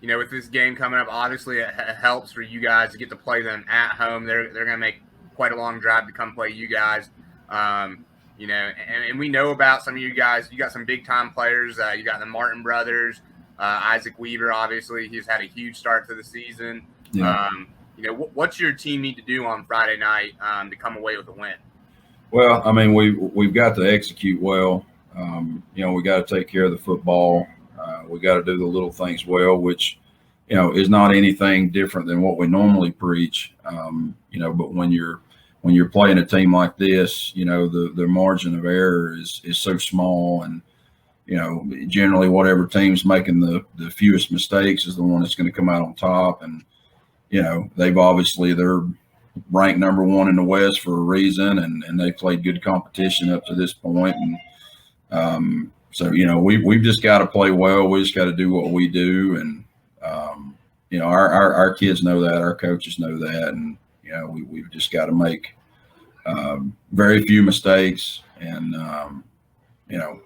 With this game coming up, obviously it helps for you guys to get to play them at home. They're going to make quite a long drive to come play you guys. And we know about some of you guys. You got some big time players. You got the Martin brothers, Isaac Weaver. Obviously, he's had a huge start to the season. Yeah. What's your team need to do on Friday night to come away with a win? Well, we've got to execute well. We got to take care of the football. We got to do the little things well, which, is not anything different than what we normally preach. But when you're playing a team like this, the margin of error is so small, and generally whatever team's making the fewest mistakes is the one that's going to come out on top. And they're ranked number 1 in the West for a reason, and they played good competition up to this point. And we've just got to play well. We just got to do what we do. And, our kids know that, our coaches know that. And, we've just got to make very few mistakes and,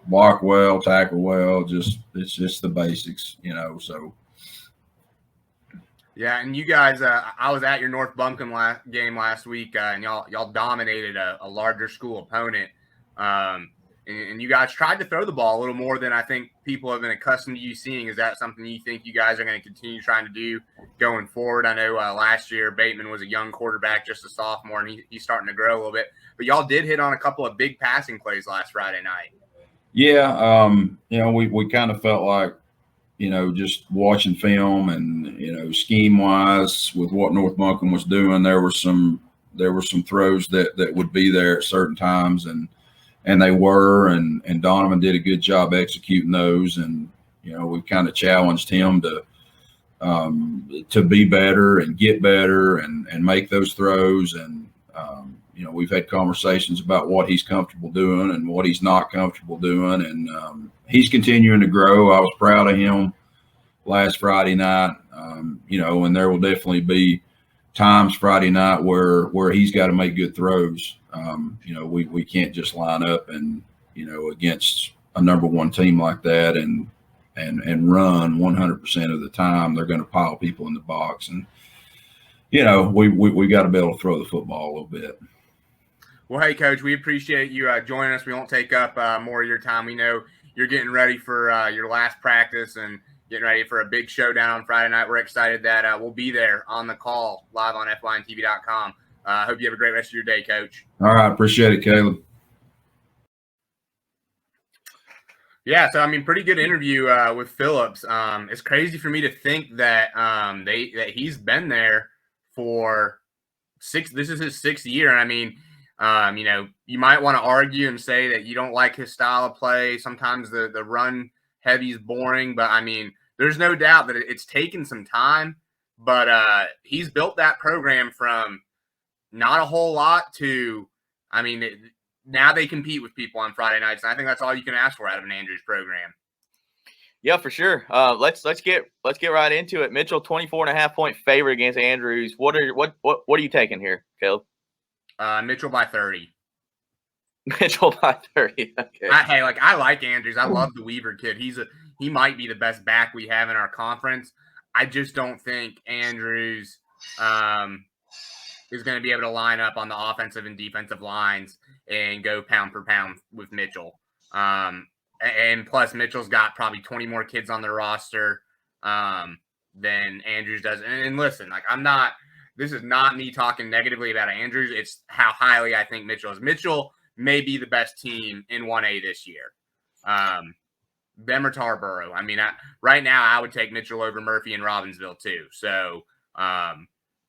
block well, tackle well, it's just the basics, so. Yeah, and you guys, I was at your North Buncombe game last week, and y'all dominated a larger school opponent. And you guys tried to throw the ball a little more than I think people have been accustomed to you seeing. Is that something you think you guys are going to continue trying to do going forward? I know last year Bateman was a young quarterback, just a sophomore, and he's starting to grow a little bit. But y'all did hit on a couple of big passing plays last Friday night. Yeah, we kind of felt like, just watching film and, scheme wise with what North Buncombe was doing, there were some throws that would be there at certain times, and they were, and Donovan did a good job executing those. And, we kind of challenged him to be better and get better and make those throws. And, we've had conversations about what he's comfortable doing and what he's not comfortable doing. And he's continuing to grow. I was proud of him last Friday night, and there will definitely be times Friday night where he's got to make good throws. We can't just line up and, against a number one team like that and run 100% of the time. They're going to pile people in the box. And, we got to be able to throw the football a little bit. Well, hey, Coach, we appreciate you joining us. We won't take up more of your time. We know you're getting ready for your last practice and getting ready for a big showdown on Friday night. We're excited that we'll be there on the call live on fyntv.com. Hope you have a great rest of your day, Coach. All right. Appreciate it, Caleb. Yeah, so pretty good interview with Phillips. It's crazy for me to think that that he's been there for this is his 6th year. And you might want to argue and say that you don't like his style of play. Sometimes the run heavy is boring, but there's no doubt that it's taken some time. But he's built that program from not a whole lot to, now they compete with people on Friday nights, and I think that's all you can ask for out of an Andrews program. Yeah, for sure. Let's get right into it. Mitchell, 24.5-point favorite against Andrews. What are you taking here, Caleb? Mitchell by 30. Mitchell by 30. Okay. I like Andrews. I love the Weaver kid. He might be the best back we have in our conference. I just don't think Andrews is going to be able to line up on the offensive and defensive lines and go pound for pound with Mitchell. And plus, Mitchell's got probably 20 more kids on their roster than Andrews does. And listen, this is not me talking negatively about Andrews. It's how highly I think Mitchell is. Mitchell may be the best team in 1A this year. Them or Tarboro. Right now, I would take Mitchell over Murphy and Robbinsville too. So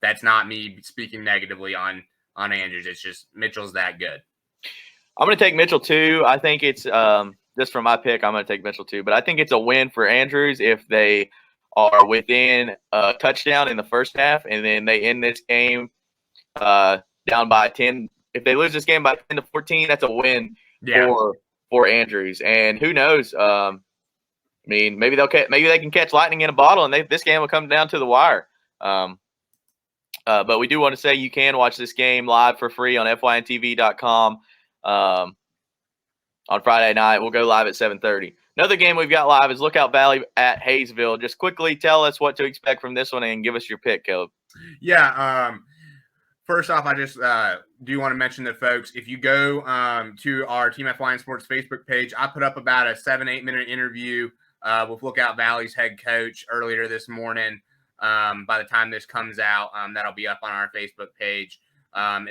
that's not me speaking negatively on Andrews. It's just Mitchell's that good. I'm going to take Mitchell too. I think it's just for my pick, I'm going to take Mitchell too. But I think it's a win for Andrews if they are within a touchdown in the first half, and then they end this game down by 10. If they lose this game by 10-14, that's a win for Andrews. And who knows? Maybe they can catch lightning in a bottle, and this game will come down to the wire. But we do want to say you can watch this game live for free on fyntv.com on Friday night. We'll go live at 7:30. Another game we've got live is Lookout Valley at Hayesville. Just quickly tell us what to expect from this one and give us your pick, Caleb. Yeah. First off, I just do want to mention that, folks, if you go to our Team FY Sports Facebook page, I put up about a 7-8 minute interview with Lookout Valley's head coach earlier this morning. By the time this comes out, that'll be up on our Facebook page.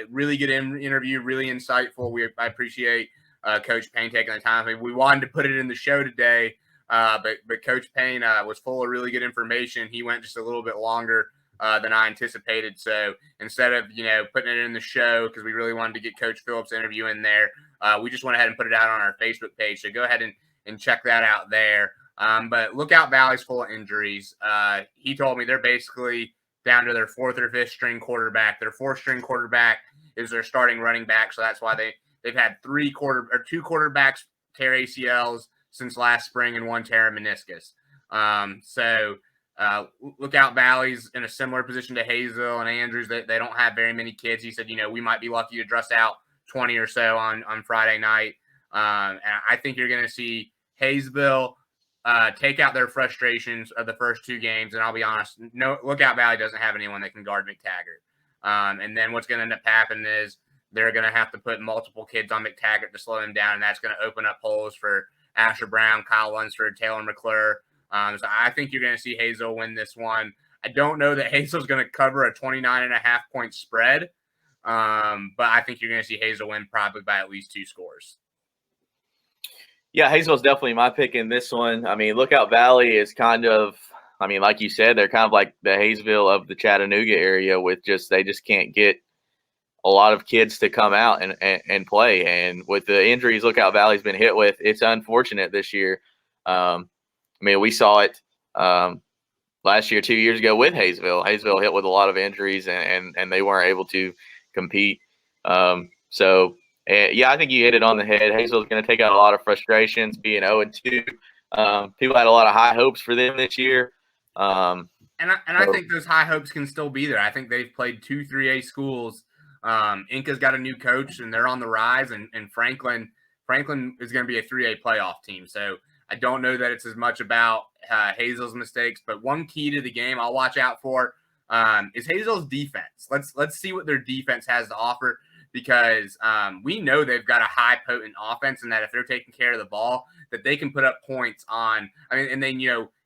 Really good interview, really insightful. I appreciate Coach Payne taking the time. We wanted to put it in the show today, but Coach Payne was full of really good information. He went just a little bit longer than I anticipated. So instead of putting it in the show because we really wanted to get Coach Phillips' interview in there, we just went ahead and put it out on our Facebook page. So go ahead and check that out there. But Lookout Valley's full of injuries. He told me they're basically down to their 4th or 5th string quarterback. Their 4th string quarterback is their starting running back, so that's why they've had 2 quarterbacks tear ACLs since last spring and 1 tear a meniscus. Lookout Valley's in a similar position to Hayesville and Andrews. They don't have very many kids. He said, we might be lucky to dress out 20 or so on Friday night. And I think you're going to see Hayesville take out their frustrations of the first 2 games. And I'll be honest, Lookout Valley doesn't have anyone that can guard McTaggart. And then what's going to end up happening is they're going to have to put multiple kids on McTaggart to slow him down, and that's going to open up holes for Asher Brown, Kyle Lunsford, Taylor McClure. So I think you're going to see Hayesville win this one. I don't know that Hayesville's going to cover a 29.5-point spread, but I think you're going to see Hayesville win probably by at least 2 scores. Yeah, Hayesville's definitely my pick in this one. I mean, Lookout Valley is kind of, I mean, like you said, they're kind of like the Hayesville of the Chattanooga area with they just can't get a lot of kids to come out and play. And with the injuries Lookout Valley's been hit with, it's unfortunate this year. I mean, we saw it last year, 2 years ago with Hayesville. Hayesville hit with a lot of injuries and they weren't able to compete. Yeah, I think you hit it on the head. Hayesville's going to take out a lot of frustrations being 0-2. People had a lot of high hopes for them this year. I think those high hopes can still be there. I think they've played 2 3A schools. Inca's got a new coach, and they're on the rise, and Franklin is going to be a 3A playoff team. So I don't know that it's as much about Hayesville's mistakes, but one key to the game I'll watch out for is Hayesville's defense. Let's see what their defense has to offer, because we know they've got a high potent offense, and that if they're taking care of the ball, that they can put up points on. I mean, and then,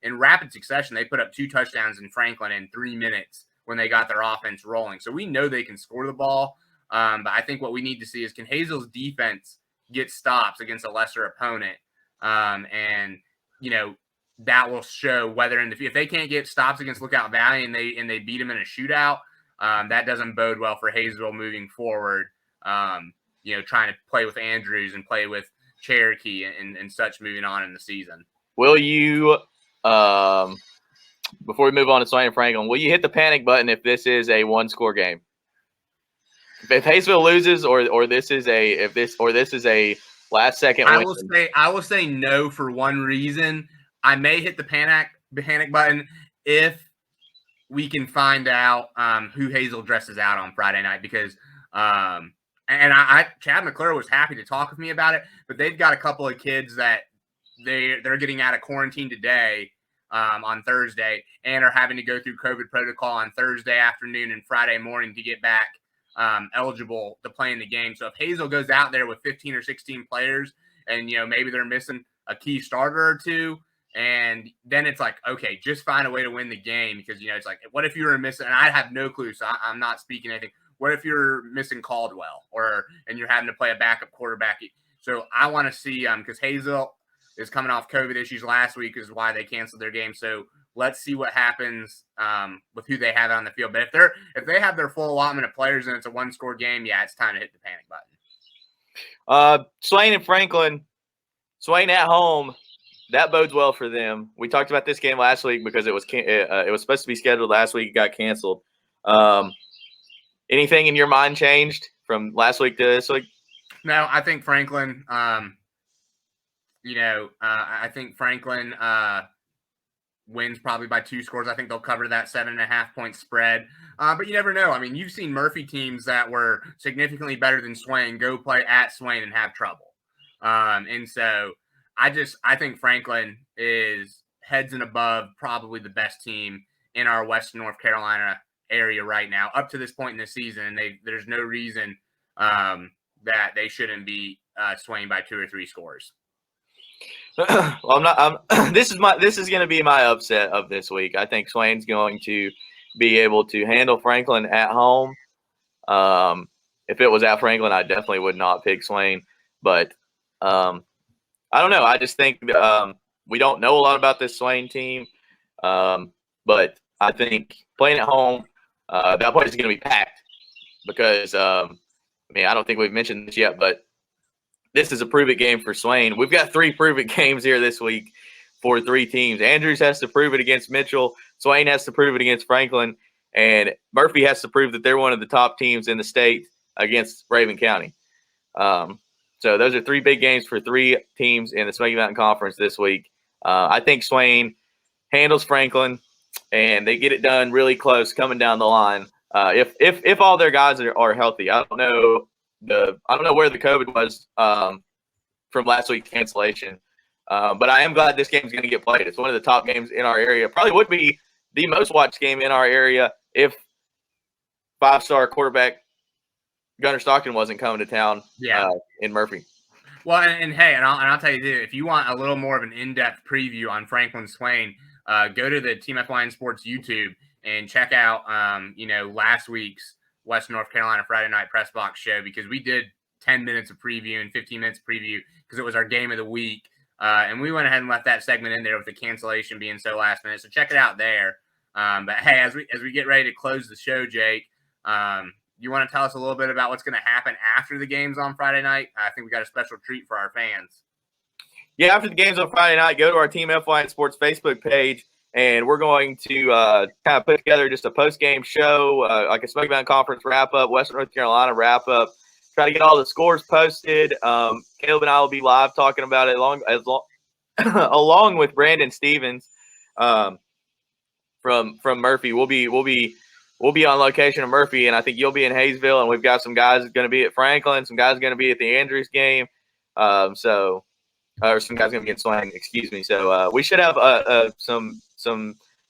in rapid succession, they put up 2 touchdowns in Franklin in 3 minutes when they got their offense rolling. So we know they can score the ball. But I think what we need to see is, can Hayesville's defense get stops against a lesser opponent? And that will show whether if they can't get stops against Lookout Valley and they beat them in a shootout, that doesn't bode well for Hayesville moving forward. Trying to play with Andrews and play with Cherokee and such moving on in the season. Will you, before we move on to Swain and Franklin, will you hit the panic button if this is a 1-score game? If Hayesville loses, or this is a last second win? I will say no for one reason. I may hit the panic button if we can find out who Hayesville dresses out on Friday night, because Chad McClure was happy to talk with me about it, but they've got a couple of kids that they're getting out of quarantine today on Thursday, and are having to go through COVID protocol on Thursday afternoon and Friday morning to get back eligible to play in the game. So if Hayesville goes out there with 15 or 16 players, and maybe they're missing a key starter or two, and then it's like, okay, just find a way to win the game, because it's like, what if you were missing? And I have no clue, so I'm not speaking anything. What if you're missing Caldwell, and you're having to play a backup quarterback? So I want to see, because Hayesville is coming off COVID issues last week, is why they canceled their game. So let's see what happens with who they have on the field. But if they have their full allotment of players and it's a 1-score game, yeah, it's time to hit the panic button. Swain and Franklin, Swain at home, that bodes well for them. We talked about this game last week because it was supposed to be scheduled last week. It got canceled. Anything in your mind changed from last week to this week? No, I think Franklin. I think Franklin wins probably by 2 scores. I think they'll cover that 7.5-point spread. But you never know. I mean, you've seen Murphy teams that were significantly better than Swain go play at Swain and have trouble. And so I think Franklin is heads and above probably the best team in our Western North Carolina area right now up to this point in the season. And there's no reason that they shouldn't be Swain by 2 or 3 scores. Well, this is going to be my upset of this week. I think Swain's going to be able to handle Franklin at home. If it was at Franklin, I definitely would not pick Swain. But I don't know. I just think we don't know a lot about this Swain team. But I think playing at home, that place is going to be packed because, I don't think we've mentioned this yet, but this is a prove-it game for Swain. We've got 3 prove-it games here this week for 3 teams. Andrews has to prove it against Mitchell. Swain has to prove it against Franklin. And Murphy has to prove that they're one of the top teams in the state against Raven County. So those are 3 big games for 3 teams in the Smoky Mountain Conference this week. I think Swain handles Franklin, and they get it done really close coming down the line. If all their guys are healthy. I don't know where the COVID was from last week's cancellation, but I am glad this game is going to get played. It's one of the top games in our area. Probably would be the most watched game in our area if 5-star quarterback Gunner Stockton wasn't coming to town in Murphy. Well, and hey, and I'll tell you too, if you want a little more of an in-depth preview on Franklin Swain, go to the Team FYN Sports YouTube and check out last week's Western North Carolina Friday night Pressbox show, because we did 10 minutes of preview and 15 minutes of preview because it was our game of the week. And we went ahead and left that segment in there with the cancellation being so last minute. So check it out there. But hey, as we get ready to close the show, Jake, you want to tell us a little bit about what's going to happen after the games on Friday night? I think we got a special treat for our fans. Yeah, after the games on Friday night, go to our Team FYN Sports Facebook page, and we're going to kind of put together just a post-game show, like a Smoky Mountain Conference wrap-up, Western North Carolina wrap-up, try to get all the scores posted. Caleb and I will be live talking about it along with Brandon Stevens from Murphy. We'll be on location in Murphy, and I think you'll be in Hayesville, and we've got some guys going to be at Franklin, some guys going to be at the Andrews game, or some guys going to be in Swain, excuse me. So we should have some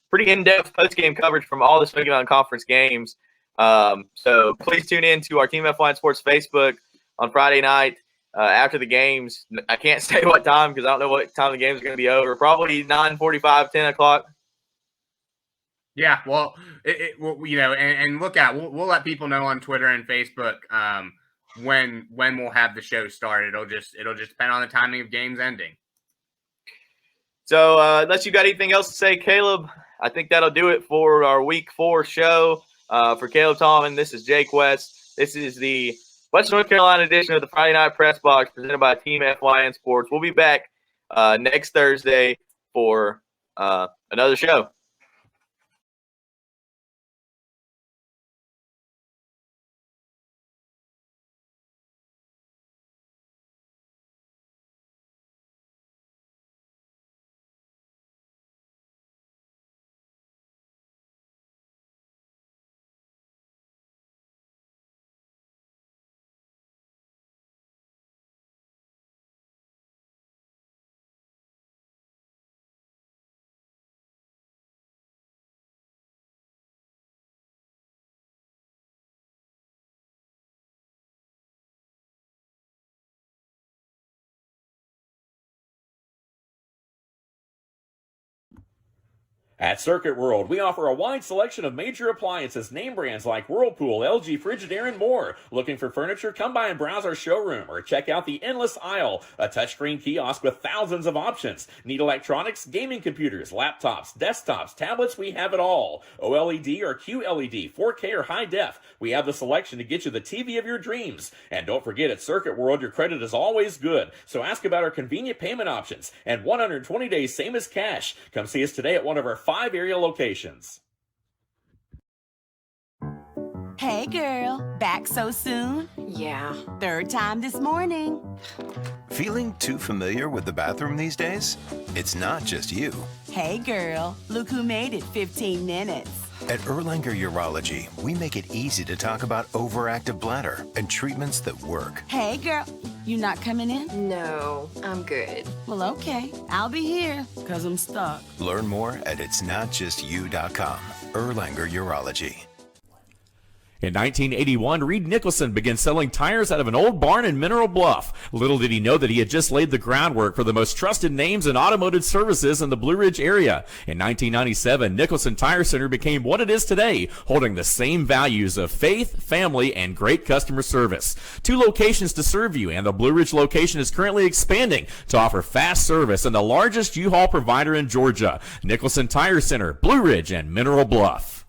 pretty in-depth post-game coverage from all the Smoky Mountain Conference games. So please tune in to our Team FYN Sports Facebook on Friday night after the games. I can't say what time because I don't know what time the games are going to be over. Probably 9:45, 10 o'clock. Yeah, well, and look out. We'll let people know on Twitter and Facebook when we'll have the show started. It'll just depend on the timing of games ending. So unless you got anything else to say, Caleb, I think that'll do it for our Week 4 show. For Caleb Tallman, this is Jake West. This is the Western North Carolina edition of the Friday Night Press Box presented by Team FYN Sports. We'll be back next Thursday for another show. At Circuit World, we offer a wide selection of major appliances, name brands like Whirlpool, LG, Frigidaire, and more. Looking for furniture? Come by and browse our showroom or check out the Endless Aisle, a touchscreen kiosk with thousands of options. Need electronics, gaming computers, laptops, desktops, tablets? We have it all. OLED or QLED, 4K or high def. We have the selection to get you the TV of your dreams. And don't forget, at Circuit World, your credit is always good. So ask about our convenient payment options and 120 days, same as cash. Come see us today at one of our 5 area locations. Hey girl, back so soon? Yeah. Third time this morning. Feeling too familiar with the bathroom these days? It's not just you. Hey girl, look who made it 15 minutes. At Erlanger Urology, we make it easy to talk about overactive bladder and treatments that work. Hey girl, you not coming in? No, I'm good. Well, okay, I'll be here, because I'm stuck. Learn more at itsnotjustyou.com. Erlanger Urology. In 1981, Reed Nicholson began selling tires out of an old barn in Mineral Bluff. Little did he know that he had just laid the groundwork for the most trusted names in automotive services in the Blue Ridge area. In 1997, Nicholson Tire Center became what it is today, holding the same values of faith, family, and great customer service. 2 locations to serve you, and the Blue Ridge location is currently expanding to offer fast service and the largest U-Haul provider in Georgia. Nicholson Tire Center, Blue Ridge, and Mineral Bluff.